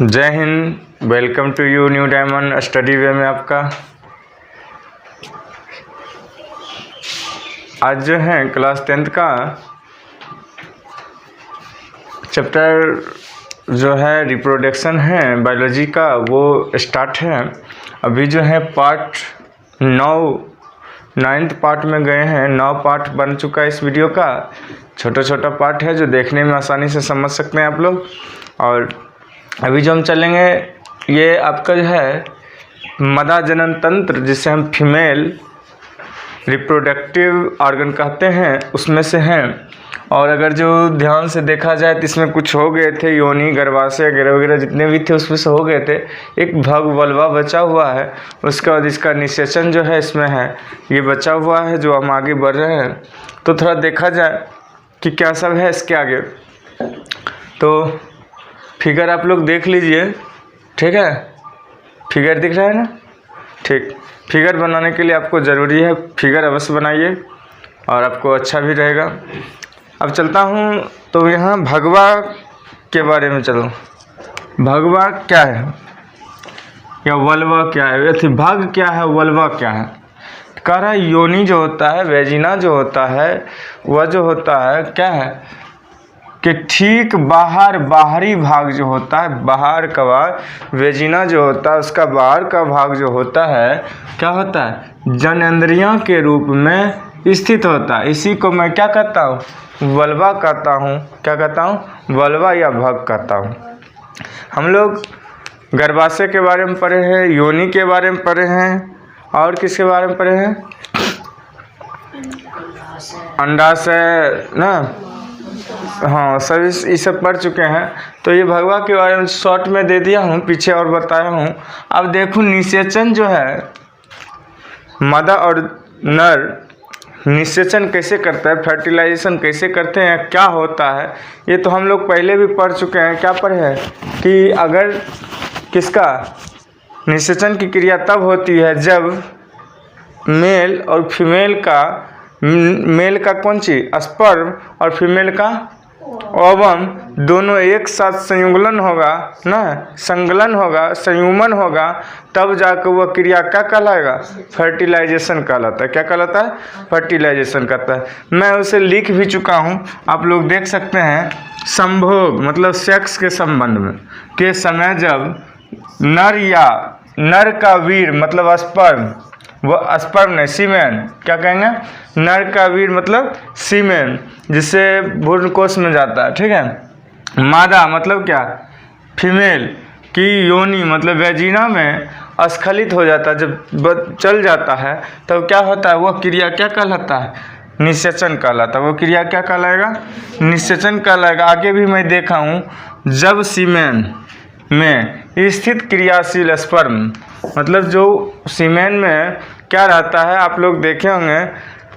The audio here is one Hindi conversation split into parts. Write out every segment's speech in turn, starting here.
जय Hind, welcome to you new diamond study way में आपका। आज जो है क्लास 10th का चैप्टर जो है रिप्रोडक्शन है बायोलॉजी का वो स्टार्ट है। अभी जो है पार्ट 9th पार्ट में गए हैं। 9 पार्ट बन चुका है इस वीडियो का। छोटा छोटा पार्ट है जो देखने में आसानी से समझ सकते हैं आप लोग। और अभी जो हम चलेंगे ये आपका जो है मादा जनन तंत्र, जिसे हम फीमेल रिप्रोडक्टिव ऑर्गन कहते हैं, उसमें से हैं। और अगर जो ध्यान से देखा जाए तो इसमें कुछ हो गए थे, योनि गर्भाशय वगैरह वगैरह जितने भी थे उसमें से हो गए थे। एक भग वल्वा बचा हुआ है। उसके बाद इसका निषेचन जो है इसमें है, ये बचा हुआ है जो हम आगे बढ़ रहे हैं। तो थोड़ा देखा जाए कि क्या सब है इसके आगे। तो फिगर आप लोग देख लीजिए, ठीक है। फिगर दिख रहा है ना, ठीक। फिगर बनाने के लिए आपको ज़रूरी है फिगर अवश्य बनाइए और आपको अच्छा भी रहेगा। अब चलता हूँ तो यहाँ भगवा के बारे में चलो। भगवा क्या है या वल्वा क्या है? वैसे भग क्या है, वल्वा क्या है? कह रहा है योनि जो होता है, वेजिना जो होता है, वह जो होता है क्या है कि ठीक बाहरी भाग जो होता है, बाहर का भाग वेजिना जो होता है, उसका बाहर का भाग जो होता है क्या होता है, जननेंद्रियों के रूप में स्थित होता है। इसी को मैं क्या कहता हूँ, वल्वा कहता हूँ। क्या कहता हूँ, वल्वा या भग कहता हूँ। हम लोग गर्भाशय के बारे में पढ़े हैं, योनि के बारे में पढ़े हैं, और किसके बारे में पढ़े हैं, अंडाशय ना, हाँ सभी ये सब पढ़ चुके हैं। तो ये भगवा के बारे में शॉर्ट में दे दिया हूँ, पीछे और बताया हूँ। अब देखो निषेचन जो है, मादा और नर निषेचन कैसे करता है, फर्टिलाइजेशन कैसे करते हैं, क्या होता है, ये तो हम लोग पहले भी पढ़ चुके हैं। क्या पढ़े हैं कि अगर किसका निषेचन की क्रिया तब होती है जब मेल और फीमेल का, मेल का कौन सी स्पर्म और फीमेल का ओवम दोनों एक साथ संयुग्लन होगा ना, संगलन होगा, संयुग्मन होगा, तब जाकर वह क्रिया क्या कहलाएगा, फर्टिलाइजेशन कहलाता है। क्या कहलाता है, फर्टिलाइजेशन कहता है। मैं उसे लिख भी चुका हूँ, आप लोग देख सकते हैं। संभोग मतलब सेक्स के संबंध में के समय जब नर का वीर मतलब स्पर्म, वो स्पर्म नहीं सीमेन, क्या कहेंगे, नर का वीर मतलब सीमेन, जिससे भ्रूणकोश में जाता है, ठीक है। मादा मतलब क्या, फीमेल की योनि मतलब वेजिना में स्खलित हो जाता है, जब चल जाता है तब तो क्या होता है, वह क्रिया क्या कहलाता है, निषेचन कहलाता है। वो क्रिया क्या कहलाएगा, निषेचन कहलाएगा। आगे भी मैं देखा हूँ, जब सीमेन में स्थित क्रियाशील स्पर्म मतलब जो सीमेन में क्या रहता है, आप लोग देखे होंगे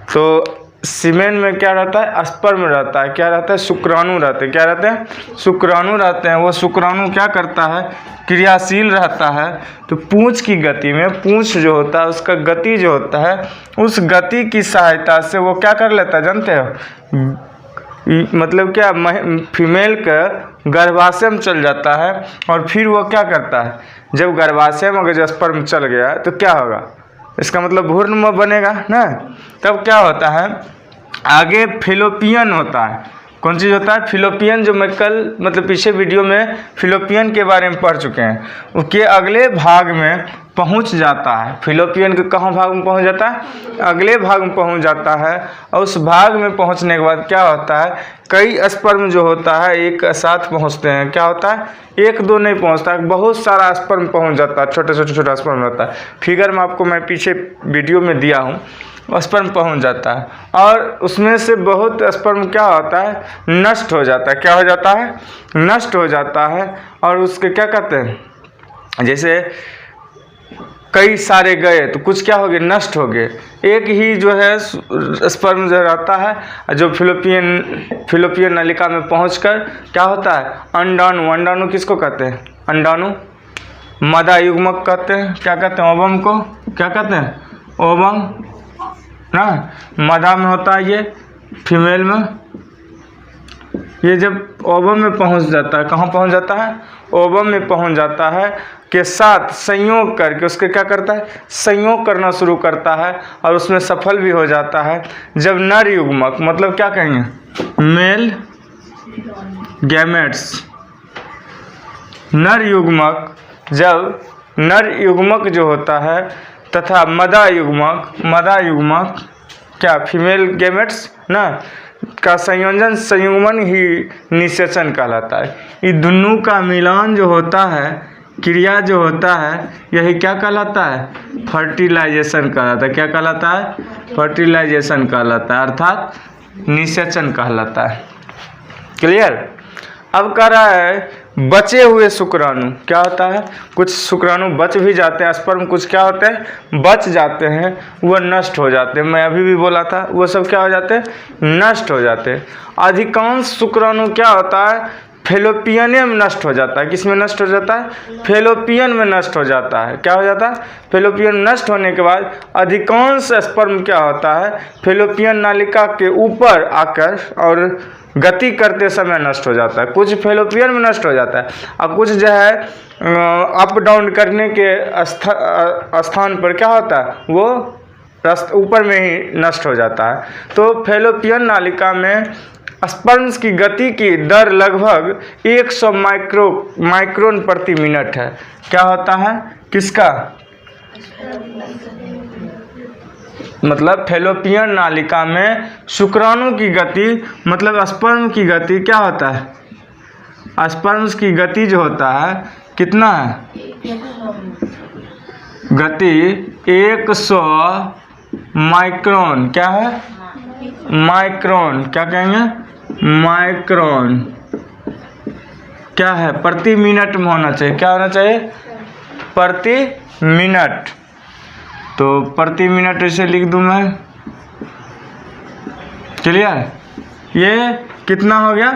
तो सीमेन में क्या रहता है, स्पर्म रहता है। क्या रहता है, शुक्राणु रहते हैं। क्या रहते हैं, शुक्राणु रहते हैं। वो शुक्राणु क्या करता है, क्रियाशील रहता है। तो पूंछ की गति में, पूंछ जो होता है उसका गति जो होता है, उस गति की सहायता से वो क्या कर लेता है, जानते हो, मतलब क्या, फीमेल का गर्भाशय में चल जाता है। और फिर वो क्या करता है, जब गर्भाशय में अगर जो स्पर्म चल गया तो क्या होगा, इसका मतलब भ्रूण बनेगा ना। तब क्या होता है, आगे फिलोपियन होता है। कौन चीज़ होता है, फिलोपियन, जो मैं कल मतलब पीछे वीडियो में फिलोपियन के बारे में पढ़ चुके हैं। उसके अगले भाग में पहुंच जाता है। फिलोपियन के कहाँ भाग में पहुंच जाता है, अगले भाग में पहुंच जाता है। और उस भाग में पहुंचने के बाद क्या होता है, कई स्पर्म जो होता है एक साथ पहुंचते हैं। क्या होता है, एक दो नहीं पहुंचता है, बहुत सारा स्पर्म पहुंच जाता है। छोटा स्पर्म रहता है। फिगर में आपको मैं पीछे वीडियो में दिया हूँ, स्पर्म पहुंच जाता है। और उसमें से बहुत स्पर्म क्या होता है, नष्ट हो जाता है। क्या हो जाता है, नष्ट हो जाता है। और उसके क्या कहते हैं, जैसे कई सारे गए तो कुछ क्या हो गए, नष्ट हो गए। एक ही जो है स्पर्म जो रहता है, जो फिलोपियन नलिका में पहुंचकर क्या होता है, अंडाणु। अंडाणु किसको कहते हैं, अंडाणु मादा युग्मक कहते हैं। क्या कहते हैं, ओवम को क्या कहते हैं, ओवम ना। मादा में होता है ये, फीमेल में ये जब ओवम में पहुंच जाता है, कहाँ पहुंच जाता है? ओवम में पहुंच जाता है के साथ संयोग करके उसके क्या करता है? संयोग करना शुरू करता है और उसमें सफल भी हो जाता है। जब नर युग्मक मतलब क्या कहेंगे? मेल गैमेट्स, नर युग्मक, जब नर युग्मक जो होता है तथा मदा युग्मक क्या फीमेल गैमेट्स ना का संयुग्मन ही निषेचन कहलाता है। ये दोनों का मिलान जो होता है, क्रिया जो होता है, यही क्या कहलाता है? फर्टिलाइजेशन कहलाता है। क्या कहलाता है? फर्टिलाइजेशन कहलाता है, अर्थात निषेचन कहलाता है। क्लियर? अब कह रहा है बचे हुए शुक्राणु क्या होता है? कुछ शुक्राणु बच भी जाते हैं, स्पर्म कुछ क्या होते हैं? बच जाते हैं, वो नष्ट हो जाते हैं। मैं अभी भी बोला था, वो सब क्या हो जाते हैं? नष्ट हो जाते हैं। अधिकांश शुक्राणु क्या होता है? फेलोपियन में नष्ट हो जाता है। किस में नष्ट हो जाता है? फेलोपियन में नष्ट हो जाता है। क्या हो जाता है? फेलोपियन नष्ट होने के बाद अधिकांश स्पर्म क्या होता है? फेलोपियन नालिका के ऊपर आकर और गति करते समय नष्ट हो जाता है। कुछ फेलोपियन में नष्ट हो जाता है और कुछ जो है अप डाउन करने के स्थान पर क्या होता है? वो ऊपर में ही नष्ट हो जाता है। तो फेलोपियन नालिका में स्पर्म्स की गति की दर लगभग 100 माइक्रोन प्रति मिनट है। क्या होता है? किसका? मतलब फेलोपियन नालिका में शुक्राणु की गति मतलब स्पर्म की गति क्या होता है? स्पर्म्स की गति जो होता है कितना है? गति 100 माइक्रोन। क्या है? माइक्रोन। क्या कहेंगे? माइक्रोन। क्या है? प्रति मिनट में होना चाहिए। क्या होना चाहिए? प्रति मिनट। तो प्रति मिनट ऐसे लिख दूं मैं। क्लियर? ये कितना हो गया?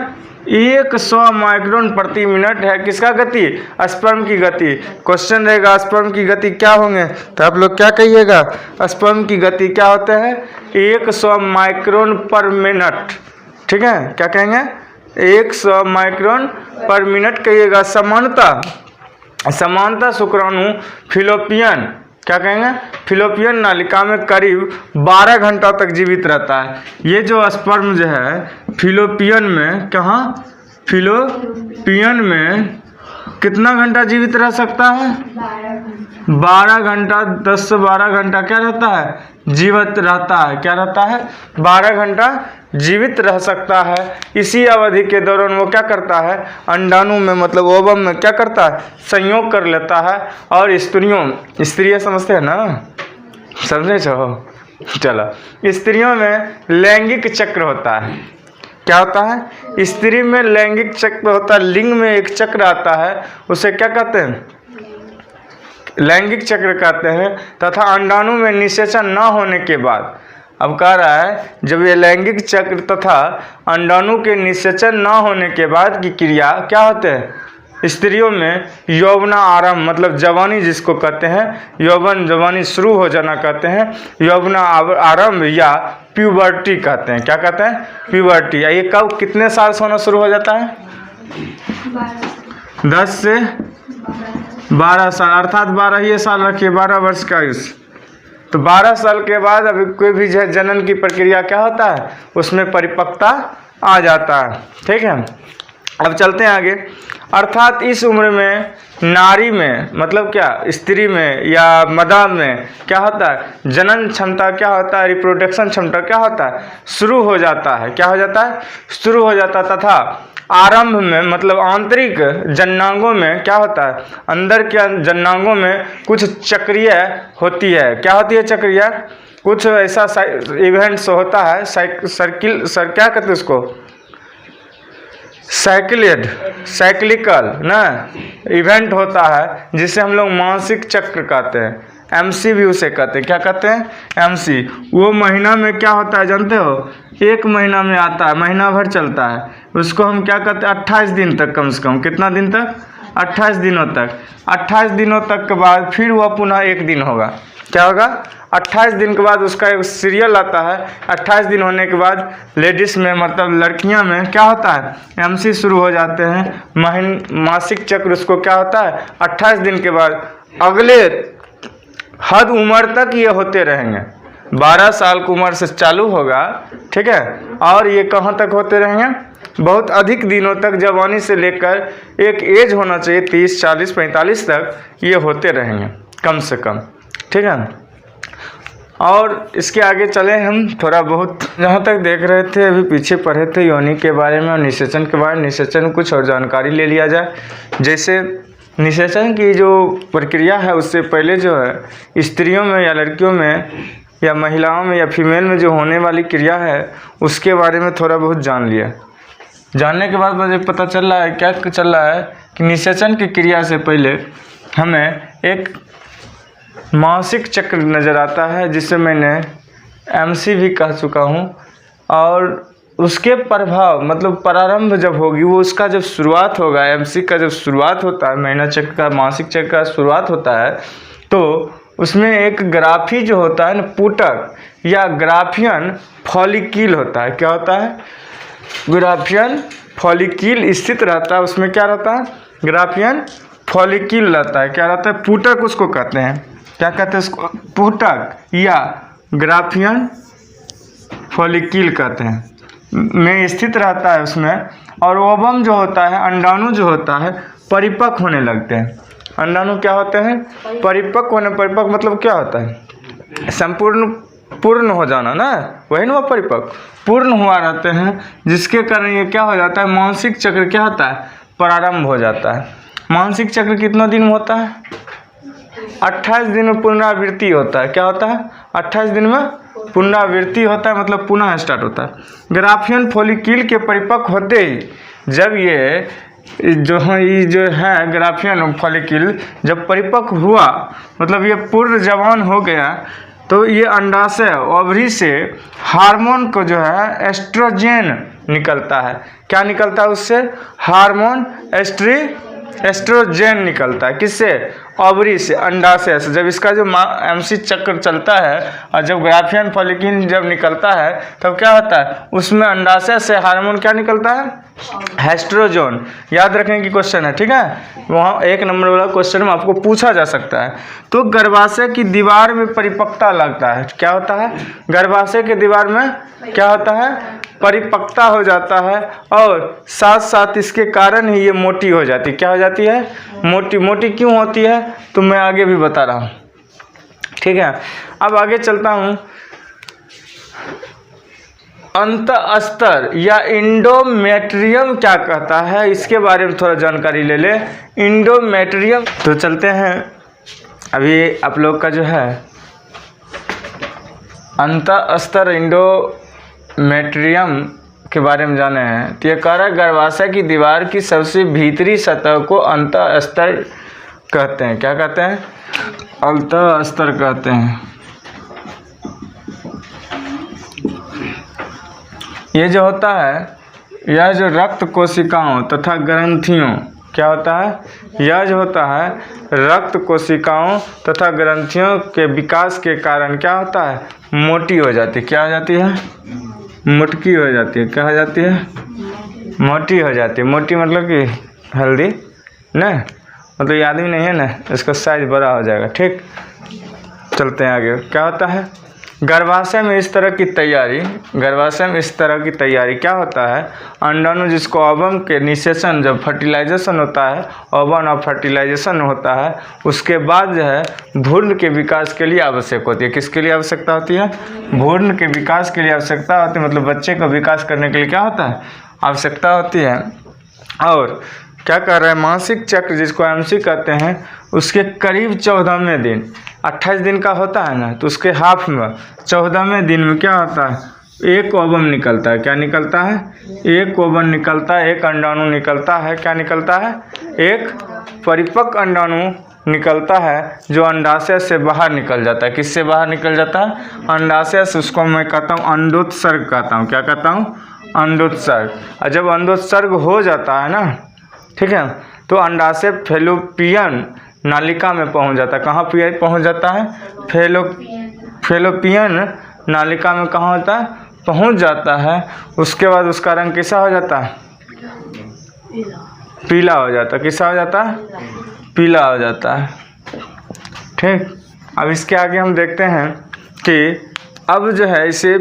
100 माइक्रोन प्रति मिनट है। किसका गति? स्पर्म की गति। क्वेश्चन रहेगा स्पर्म की गति क्या होंगे, तो आप लोग क्या कहिएगा? स्पर्म की गति क्या होते हैं? 100 माइक्रोन पर मिनट। ठीक है? क्या कहेंगे? 100 माइक्रोन पर मिनट कहिएगा। समानता शुक्राणु फिलोपियन क्या कहेंगे? फिलोपियन नालिका में करीब 12 घंटा तक जीवित रहता है। ये जो स्पर्म जो है फिलोपियन में, कहाँ? फिलोपियन में कितना घंटा जीवित रह सकता है? 12 घंटा। 10 से 12 घंटा क्या रहता है? जीवित रहता है। क्या रहता है? 12 घंटा जीवित रह सकता है। इसी अवधि के दौरान वो क्या करता है? अंडाणु में मतलब ओवम में क्या करता है? संयोग कर लेता है। और स्त्रियाँ समझते हैं ना? समझे छो? चलो, स्त्रियों में लैंगिक चक्र होता है। क्या होता है? स्त्री में लैंगिक चक्र होता है। लिंग में एक चक्र आता है, उसे क्या कहते हैं? लैंगिक चक्र कहते हैं। तथा अंडाणु में निषेचन न होने के बाद, अब कह रहा है जब ये लैंगिक चक्र तथा अंडाणु के निषेचन न होने के बाद की क्रिया क्या होते हैं? स्त्रियों में यौवना आरंभ मतलब जवानी जिसको कहते हैं, यौवन जवानी शुरू हो जाना कहते हैं, यौवना आरंभ या प्यूबर्टी कहते हैं। क्या कहते हैं? प्यूबर्टी। ये कब कितने साल से होना शुरू हो जाता है? 10 से 12 साल, अर्थात 12 ही साल रखिए, 12 वर्ष का आयुष। तो 12 साल के बाद अभी कोई भी जनन की प्रक्रिया क्या होता है? उसमें परिपक्वता आ जाता है। ठीक है? अब चलते हैं आगे। अर्थात इस उम्र में नारी में मतलब क्या? स्त्री में या मदा में क्या होता है? जनन क्षमता क्या होता है? रिप्रोडक्शन क्षमता क्या होता है? शुरू हो जाता है। क्या हो जाता है? शुरू हो जाता है। तथा आरंभ में मतलब आंतरिक जननांगों में क्या होता है? अंदर के जननांगों में कुछ चक्रिय होती है। क्या होती है चक्रिय? कुछ ऐसा इवेंट्स होता है, क्या कहते हैं उसको? साइक्लिकल ना इवेंट होता है जिसे हम लोग मासिक चक्र कहते हैं। MC भी उसे कहते हैं। क्या कहते हैं? MC। वो महीना में क्या होता है जानते हो? 1 महीना में आता है, महीना भर चलता है। उसको हम क्या कहते हैं? 28 दिन तक, कम से कम कितना दिन तक? 28 दिनों तक। 28 दिनों तक के बाद फिर वह पुनः 1 दिन होगा। क्या होगा, 28 दिन के बाद उसका एक सीरियल आता है। 28 दिन होने के बाद लेडीज़ में मतलब लड़कियां में क्या होता है, एमसी शुरू हो जाते हैं। मासिक चक्र उसको क्या होता है 28 दिन के बाद। अगले हद उम्र तक ये होते रहेंगे। 12 साल की उम्र से चालू होगा, ठीक है, और ये कहाँ तक होते रहेंगे, बहुत अधिक दिनों तक, जवानी से लेकर एक एज होना चाहिए 30, 40, 45 तक ये होते रहेंगे कम से कम, ठीक है। और इसके आगे चले हम थोड़ा बहुत, जहाँ तक देख रहे थे अभी पीछे पढ़े थे योनि के बारे में और निषेचन के बारे में। निषेचन में कुछ और जानकारी ले लिया जाए। जैसे निषेचन की जो प्रक्रिया है उससे पहले जो है स्त्रियों में या लड़कियों में या महिलाओं में या फीमेल में जो होने वाली क्रिया है उसके बारे में थोड़ा बहुत जान लिया। जानने के बाद मुझे पता चल रहा है, क्या चल रहा है कि निषेचन की क्रिया से पहले हमें एक मासिक चक्र नज़र आता है, जिसे मैंने एमसी भी कह चुका हूँ। और उसके प्रभाव मतलब प्रारंभ जब होगी, वो उसका जब शुरुआत होगा, एमसी का जब शुरुआत होता है, महीना चक्र का, मासिक चक्र का शुरुआत होता है, तो उसमें एक ग्राफी जो होता है ना, पुटक या ग्राफियन फॉलिक्यूल होता है। क्या होता है, ग्राफियन फॉलिक्यूल स्थित रहता है। उसमें क्या रहता है, ग्राफियन फॉलिक्यूल रहता है। क्या रहता है, पुटक उसको कहते हैं। क्या कहते हैं उसको, पुटक या ग्राफियन फॉलिक्यूल कहते हैं, में स्थित रहता है उसमें। और ओवम जो होता है, अंडाणु जो होता है, परिपक्व होने लगते हैं। अंडाणु क्या होते हैं, परिपक्व होने। परिपक्व मतलब क्या होता है, संपूर्ण, पूर्ण हो जाना ना, वही ना परिपक्व, पूर्ण हुआ रहते हैं, जिसके कारण ये क्या हो जाता है, मासिक चक्र क्या होता है, प्रारंभ हो जाता है। मासिक चक्र कितना दिन में होता है, 28 दिन में पुनरावृत्ति होता है। क्या होता है, 28 दिन में पुनरावृत्ति होता है, मतलब पुनः स्टार्ट होता है। ग्राफियन फॉलिक्यूल के परिपक्व होते ही जब ये जो है ग्राफियन फॉलिक्यूल जब परिपक्व हुआ, मतलब ये पूर्ण जवान हो गया, तो ये अंडाशय ओवरी से हार्मोन को जो है एस्ट्रोजन निकलता है। क्या निकलता है उससे, हार्मोन एस्ट्रोजन निकलता है। किससे, ओवरी से, अंडाशय से। जब इसका जो एमसी चक्र चलता है और जब ग्राफियन फॉलिक्यूल जब निकलता है तब क्या होता है, उसमें अंडाशय से हार्मोन क्या निकलता है, एस्ट्रोजन। याद रखने की क्वेश्चन है, ठीक है, वहाँ 1 नंबर वाला क्वेश्चन में आपको पूछा जा सकता है। तो गर्भाशय की दीवार में परिपक्वता लगता है। क्या होता है, गर्भाशय की दीवार में क्या होता है, परिपक्वता हो जाता है। और साथ साथ इसके कारण ही ये मोटी हो जाती है। क्या हो जाती है, मोटी। मोटी क्यों होती है तो मैं आगे भी बता रहा हूँ, ठीक है। अब आगे चलता हूँ। अंतःस्तर या इंडोमेट्रियम क्या कहता है, इसके बारे में थोड़ा जानकारी ले ले। इंडोमेट्रियम, तो चलते हैं। अभी आप लोग का जो है अंतःस्तर इंडोमेट्रियम के बारे में जाने हैं, तो ये कारक गर्भाशय की दीवार की सबसे भीतरी सतह को अंतःस्तर कहते हैं। क्या कहते हैं, अंतःस्तर कहते हैं। ये जो होता है, यह जो रक्त कोशिकाओं तथा ग्रंथियों, क्या होता है, यह जो होता है रक्त कोशिकाओं तथा ग्रंथियों के विकास के कारण क्या होता है, मोटी हो जाती है। क्या हो जाती है, मोटकी हो जाती है। क्या हो जाती है, मोटी हो जाती है। मोटी मतलब कि हेल्दी ना, मतलब ये आदमी नहीं है ना, इसका साइज बड़ा हो जाएगा, ठीक। चलते हैं आगे। क्या होता है, गर्भाशय में इस तरह की तैयारी, गर्भाशय में इस तरह की तैयारी क्या होता है, अंडाणु जिसको ओवम के निषेचन, जब फर्टिलाइजेशन होता है, ओवम और फर्टिलाइजेशन होता है, उसके बाद जो है भ्रूण के विकास के लिए आवश्यक होती है। किसके लिए आवश्यकता होती है, भ्रूण के विकास के लिए आवश्यकता होती है, मतलब बच्चे का विकास करने के लिए क्या होता है, आवश्यकता होती है। और क्या कर रहे हैं, मासिक चक्र जिसको एमसी कहते हैं, उसके करीब 14वें दिन, 28 दिन का होता है ना, तो उसके हाफ में 14वें दिन में क्या होता है, एक ओवम निकलता है। क्या निकलता है, एक ओवम निकलता है, एक अंडाणु निकलता है। क्या निकलता है, एक परिपक्व अंडाणु निकलता है जो अंडाशय से बाहर निकल जाता है। किससे बाहर निकल जाता है, अंडाशय से। उसको मैं कहता हूँ अंडोत्सर्ग कहता हूँ। क्या कहता हूँ, अंडोत्सर्ग। और जब अंडोत्सर्ग हो जाता है ना, ठीक है, तो अंडाशय फैलोपियन नालिका में पहुंच जाता है। कहाँ पहुंच जाता है? फैलोपियन नालिका में कहाँ होता है? पहुंच जाता है। उसके बाद उसका रंग कैसा हो जाता है? पीला हो जाता है। कैसा हो जाता है? पीला हो जाता है। ठीक, अब इसके आगे हम देखते हैं कि अब जो है इसे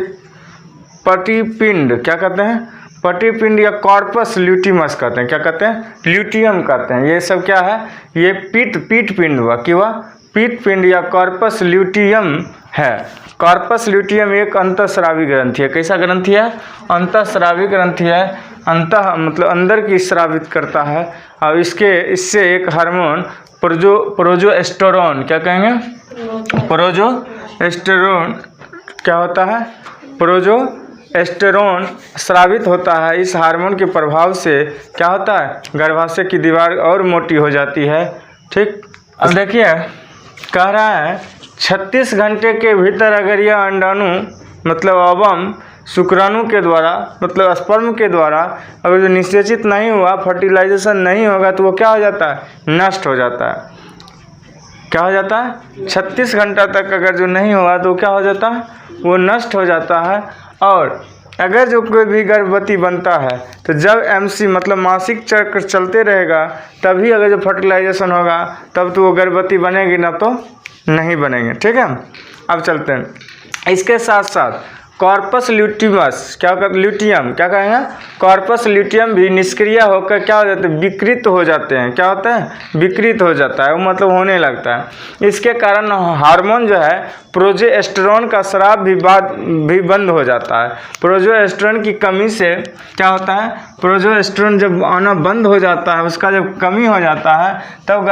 प्रतिपिंड क्या कहते हैं? प्रतिपिंड या कॉर्पस ल्यूटिमस कहते हैं। क्या कहते हैं? ल्यूटियम कहते हैं। ये सब क्या है? ये पीठ पिंड हुआ कि वह पीठ पिंड या कॉर्पस ल्यूटियम है। कॉर्पस ल्यूटियम एक अंतःस्रावी ग्रंथि है। कैसा ग्रंथि है? अंतःस्रावी ग्रंथि है। अंतः मतलब अंदर की स्रावित करता है। और इससे एक हार्मोन प्रोजेस्टेरोन क्या कहेंगे? प्रोजेस्टेरोन क्या होता है? प्रोजेस्टेरोन स्रावित होता है। इस हार्मोन के प्रभाव से क्या होता है? गर्भाशय की दीवार और मोटी हो जाती है। ठीक, अब देखिए कह रहा है 36 घंटे के भीतर अगर यह अंडाणु मतलब ओवम शुक्राणु के द्वारा मतलब स्पर्म के द्वारा अगर जो निषेचित नहीं हुआ, फर्टिलाइजेशन नहीं होगा, तो वो क्या हो जाता है? नष्ट हो जाता है। क्या हो जाता है? 36 घंटा तक अगर जो नहीं हुआ तो क्या हो जाता है? वो नष्ट हो जाता है। और अगर जो कोई भी गर्भवती बनता है तो जब MC मतलब मासिक चक्र चलते रहेगा तभी अगर जो फर्टिलाइजेशन होगा तब तो वो गर्भवती बनेगी, ना तो नहीं बनेंगे। ठीक है, अब चलते हैं। इसके साथ साथ कॉर्पस ल्यूटिमस ल्यूटियम क्या कहेंगे? कॉर्पस ल्यूटियम भी निष्क्रिय होकर क्या हो जाते हैं? विकृत हो जाते हैं। क्या होता है? विकृत हो जाता है, वो मतलब होने लगता है। इसके कारण हार्मोन जो है प्रोजेस्टेरोन का स्राव भी बंद हो जाता है। प्रोजेस्टेरोन की कमी से क्या होता है? प्रोजेस्टेरोन जब आना बंद हो जाता है, उसका जब कमी हो जाता है, तब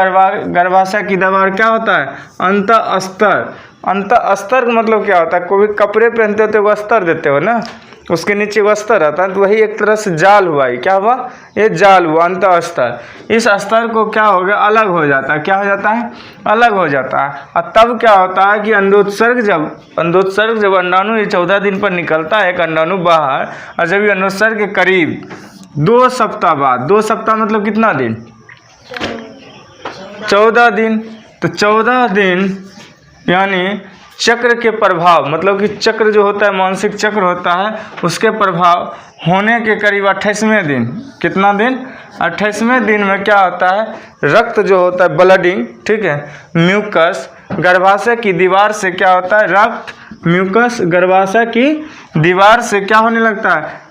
गर्भाशय की दीवार क्या होता है? अंतःस्तर का मतलब क्या होता है? कोई कपड़े पहनते हो तो वो अस्तर देते हो ना, उसके नीचे वो अस्तर आता है, तो वही एक तरह से जाल हुआ। ये क्या हुआ? ये जाल हुआ, अंतःस्तर। इस अस्तर को क्या हो गया? अलग हो जाता है। क्या हो जाता है? अलग हो जाता है। और तब क्या होता है कि अंडोत्सर्ग जब अंडाणु 14 दिन पर निकलता है एक अंडाणु बाहर, और जब ये अंडोत्सर्ग के करीब 2 सप्ताह बाद, 2 सप्ताह मतलब कितना दिन? 14 दिन। तो 14 दिन यानी चक्र के प्रभाव मतलब कि चक्र जो होता है मानसिक चक्र होता है, उसके प्रभाव होने के करीब 28वें दिन, कितना दिन? 28वें दिन में क्या होता है? रक्त जो होता है ब्लडिंग, ठीक है, म्यूकस गर्भाशय की दीवार से क्या होता है? रक्त म्यूकस गर्भाशय की दीवार से क्या होने लगता है?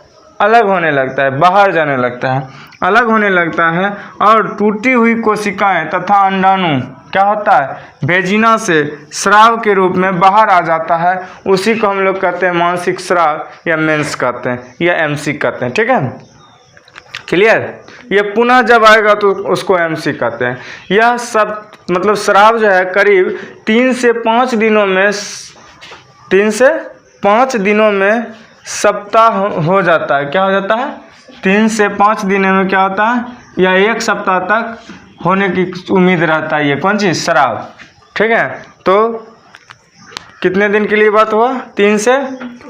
अलग होने लगता है, बाहर जाने लगता है, अलग होने लगता है। और टूटी हुई कोशिकाएं तथा अंडाणु क्या होता है? वेजिना से स्राव के रूप में बाहर आ जाता है। उसी को हम लोग कहते हैं मानसिक स्राव या मेंस कहते हैं या MC कहते हैं। ठीक है, क्लियर? ये पुनः जब आएगा तो उसको MC कहते हैं। यह सब मतलब स्राव जो है करीब 3 से 5 दिनों में सप्ताह हो जाता है। क्या हो जाता है? 3 से 5 दिनों में क्या होता है? या 1 सप्ताह तक होने की उम्मीद रहता है। ये कौन चीज़? स्राव। ठीक है, तो कितने दिन के लिए बात हुआ? 3 से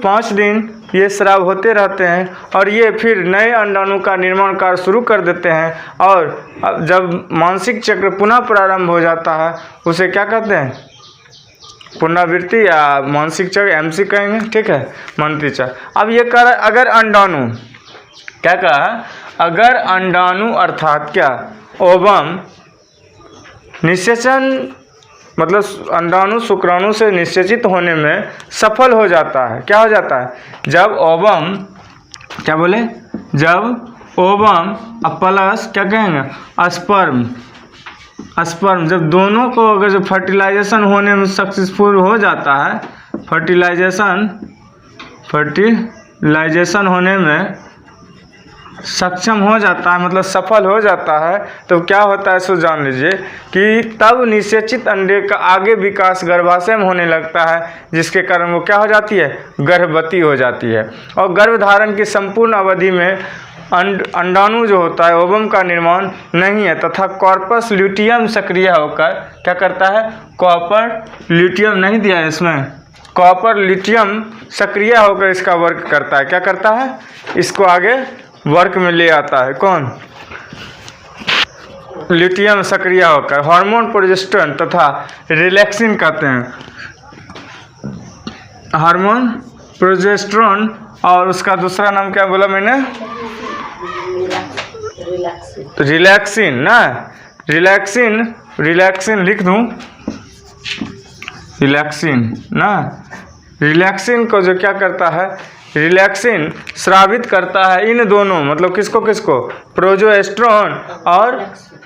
5 दिन ये स्राव होते रहते हैं और ये फिर नए अंडाणु का निर्माण कार्य शुरू कर देते हैं। और जब मानसिक चक्र पुनः प्रारंभ हो जाता है उसे क्या कहते हैं? पुनरावृत्ति या मानसिक चक्र MC कहेंगे। ठीक है, मानसिक चक्र। अब ये कह रहा है अगर अंडाणु क्या कहा? अगर अंडाणु अर्थात क्या? ओवम निषेचन मतलब अंडाणु शुक्राणु से निषेचित होने में सफल हो जाता है। क्या हो जाता है? जब ओवम क्या बोले? जब ओवम प्लस क्या कहेंगे? स्पर्म जब दोनों को अगर जो फर्टिलाइजेशन होने में सक्सेसफुल हो जाता है, फर्टिलाइजेशन होने में सक्षम हो जाता है मतलब सफल हो जाता है, तो क्या होता है सो जान लीजिए कि तब निषेचित अंडे का आगे विकास गर्भाशय में होने लगता है, जिसके कारण वो क्या हो जाती है? गर्भवती हो जाती है। और गर्भधारण की संपूर्ण अवधि में अंडाणु जो होता है ओवम का निर्माण नहीं है तथा कॉर्पस ल्यूटियम सक्रिय होकर क्या करता है? कॉपर ल्यूटियम नहीं दिया है इसमें, कॉपर ल्यूटियम सक्रिय होकर इसका वर्क करता है। क्या करता है? इसको आगे वर्क में ले आता है। कौन? ल्यूटियम सक्रिय होकर हार्मोन प्रोजेस्टेरोन तथा रिलैक्सिन कहते हैं। हार्मोन प्रोजेस्टेरोन और उसका दूसरा नाम क्या बोला मैंने? रिलैक्सिन ना। रिलैक्सिन लिख दूं, रिलैक्सिन ना। रिलैक्सिन को जो क्या करता है, रिलैक्सिन स्रावित करता है इन दोनों, मतलब किसको किसको, प्रोजेस्टेरोन और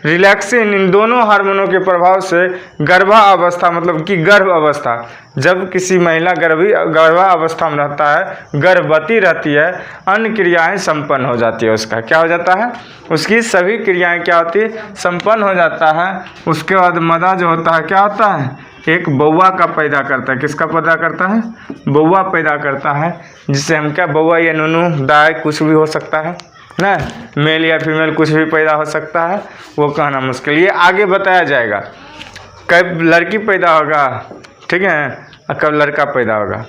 रिलैक्सिन, इन दोनों हार्मोनों के प्रभाव से गर्भावस्था मतलब कि गर्भ अवस्था, जब किसी महिला गर्भावस्था में रहता है, गर्भवती रहती है, अन्य क्रियाएं संपन्न हो जाती है। उसका क्या हो जाता है, उसकी सभी क्रियाएं क्या होती है, संपन्न हो जाता है। उसके बाद मदा जो होता है क्या होता है, एक बौआ का पैदा करता है। किसका पैदा करता है? बौआ पैदा करता है, जिससे हम क्या, बौआ या नूनू दाय कुछ भी हो सकता है ना, मेल या फीमेल कुछ भी पैदा हो सकता है, वो कहना मुश्किल। ये आगे बताया जाएगा कब लड़की पैदा होगा, ठीक है, और कब लड़का पैदा होगा।